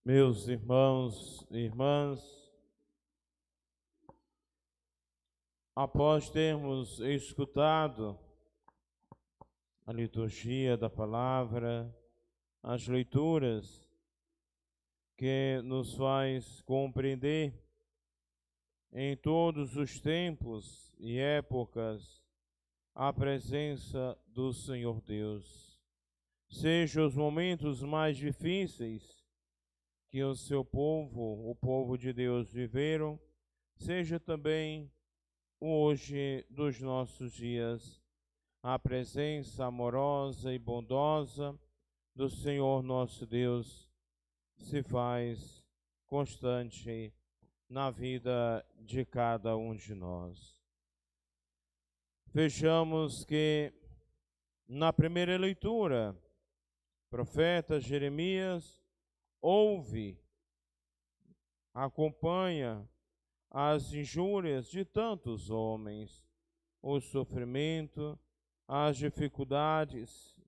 Meus irmãos e irmãs, após termos escutado a liturgia da palavra, as leituras que nos faz compreender em todos os tempos e épocas a presença do Senhor Deus. Sejam os momentos mais difíceis que o seu povo, o povo de Deus, viveram, seja também hoje dos nossos dias a presença amorosa e bondosa do Senhor nosso Deus se faz constante na vida de cada um de nós. Vejamos que na primeira leitura, o profeta Jeremias ouve, acompanha as injúrias de tantos homens, o sofrimento, as dificuldades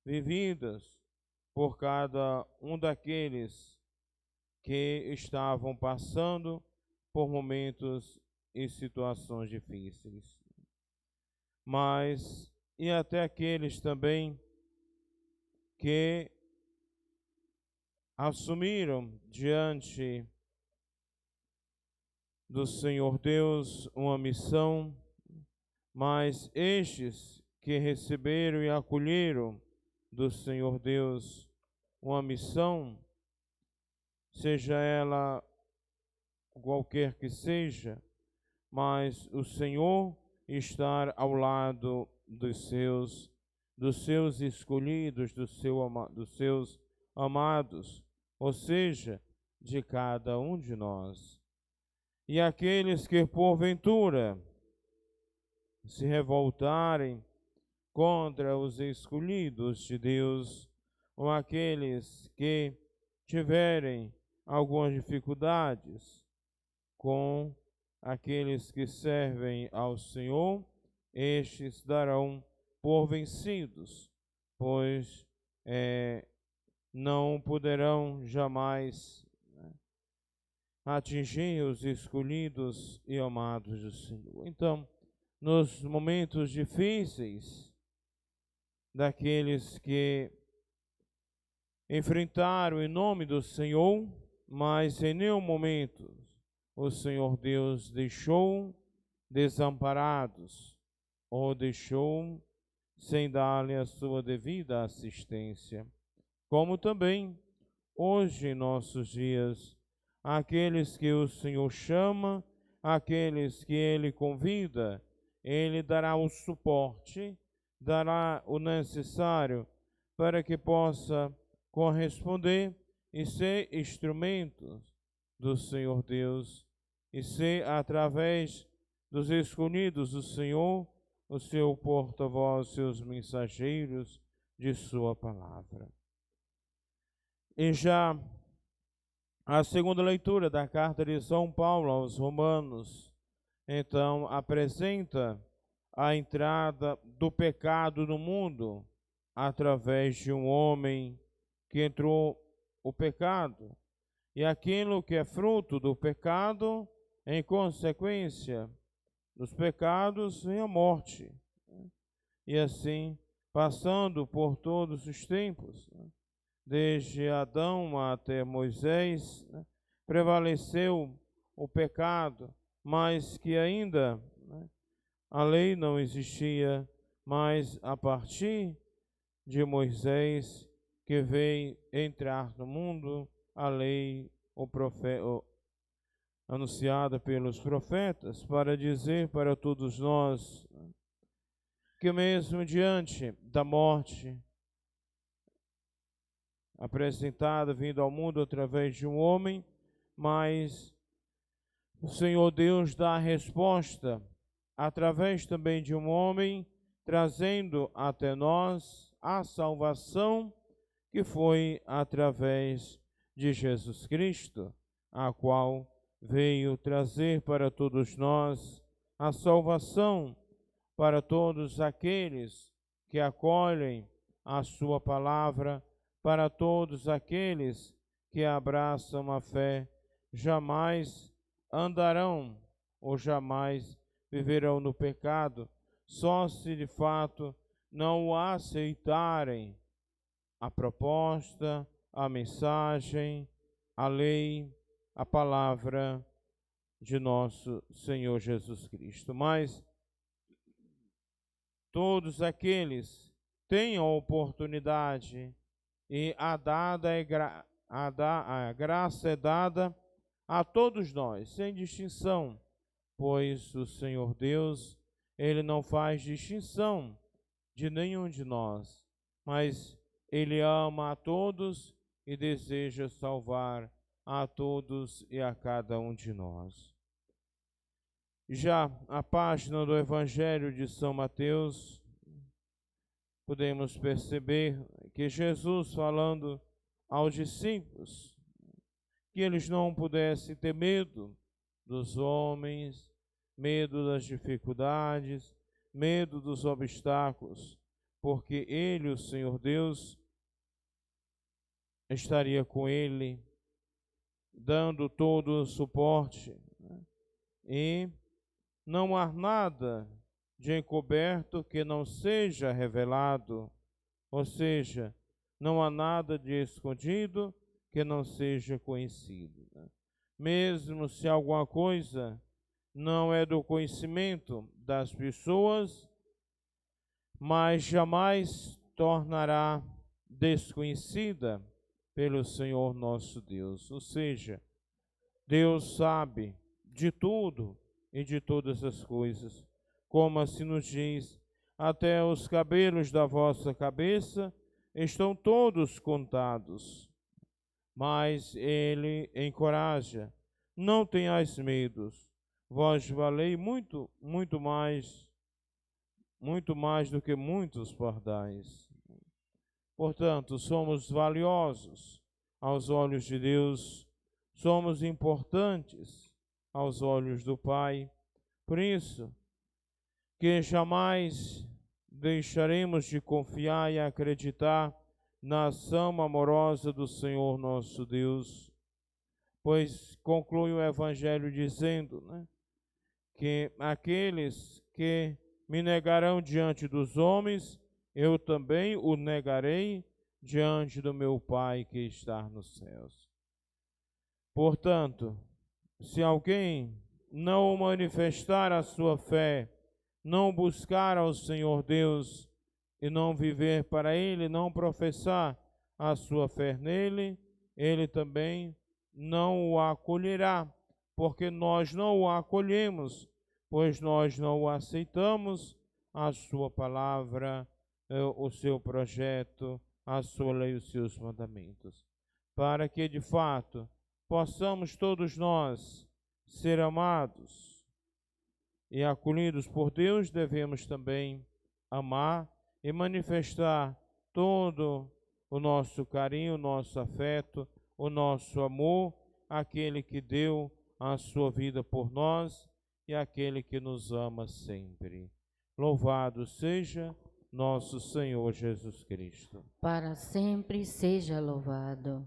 vividas por cada um daqueles que estavam passando por momentos e situações difíceis. Mas e até aqueles também que assumiram diante do Senhor Deus uma missão, mas estes que receberam e acolheram do Senhor Deus uma missão, seja ela qualquer que seja, mas o Senhor estar ao lado dos seus escolhidos, dos seus amados, ou seja, de cada um de nós. E aqueles que porventura se revoltarem contra os escolhidos de Deus, ou aqueles que tiverem algumas dificuldades com aqueles que servem ao Senhor, estes darão por vencidos, pois não poderão jamais atingir os escolhidos e amados do Senhor. Então, nos momentos difíceis, daqueles que enfrentaram em nome do Senhor, mas em nenhum momento o Senhor Deus deixou desamparados ou deixou sem dar-lhe a sua devida assistência. Como também hoje em nossos dias, aqueles que o Senhor chama, aqueles que Ele convida, Ele dará o suporte, dará o necessário para que possa corresponder e ser instrumentos do Senhor Deus, e ser através dos escolhidos do Senhor, o seu porta-voz, seus mensageiros de sua palavra. E já a segunda leitura da carta de São Paulo aos Romanos, então, apresenta a entrada do pecado no mundo através de um homem que entrou o pecado, e aquilo que é fruto do pecado, em consequência dos pecados, vem a morte. E assim, passando por todos os tempos, desde Adão até Moisés, prevaleceu o pecado, mas que ainda a lei não existia, mas a partir de Moisés, que veio entrar no mundo, a lei anunciada pelos profetas, para dizer para todos nós que mesmo diante da morte apresentada, vindo ao mundo através de um homem, mas o Senhor Deus dá a resposta através também de um homem, trazendo até nós a salvação que foi através de Jesus Cristo, a qual veio trazer para todos nós a salvação para todos aqueles que acolhem a sua palavra, para todos aqueles que abraçam a fé jamais andarão ou jamais viverão no pecado, só se de fato não o aceitarem a proposta, a mensagem, a lei, a palavra de nosso Senhor Jesus Cristo. Mas todos aqueles têm a oportunidade e a graça é dada a todos nós, sem distinção, pois o Senhor Deus, Ele não faz distinção de nenhum de nós, mas Ele ama a todos e deseja salvar a todos e a cada um de nós. Já a página do Evangelho de São Mateus, podemos perceber que Jesus, falando aos discípulos, que eles não pudessem ter medo dos homens, medo das dificuldades, medo dos obstáculos, porque Ele, o Senhor Deus, estaria com ele, dando todo o suporte, e não há nada de encoberto que não seja revelado, ou seja, não há nada de escondido que não seja conhecido. Mesmo se alguma coisa não é do conhecimento das pessoas, mas jamais tornará desconhecida pelo Senhor nosso Deus. Ou seja, Deus sabe de tudo e de todas as coisas, como assim nos diz: até os cabelos da vossa cabeça estão todos contados. Mas Ele encoraja: não tenhais medos, vós valei muito mais do que muitos pardais. Portanto, somos valiosos aos olhos de Deus, somos importantes aos olhos do Pai. Por isso, que jamais deixaremos de confiar e acreditar na ação amorosa do Senhor nosso Deus, pois conclui o Evangelho dizendo, que aqueles que me negarão diante dos homens, eu também o negarei diante do meu Pai que está nos céus. Portanto, se alguém não manifestar a sua fé, não buscar ao Senhor Deus e não viver para Ele, não professar a sua fé nele, Ele também não o acolherá, porque nós não o acolhemos, pois nós não o aceitamos, a sua palavra, o seu projeto, a sua lei e os seus mandamentos. Para que, de fato, possamos todos nós ser amados e acolhidos por Deus, devemos também amar e manifestar todo o nosso carinho, o nosso afeto, o nosso amor àquele que deu a sua vida por nós e àquele que nos ama sempre. Louvado seja nosso Senhor Jesus Cristo. Para sempre seja louvado.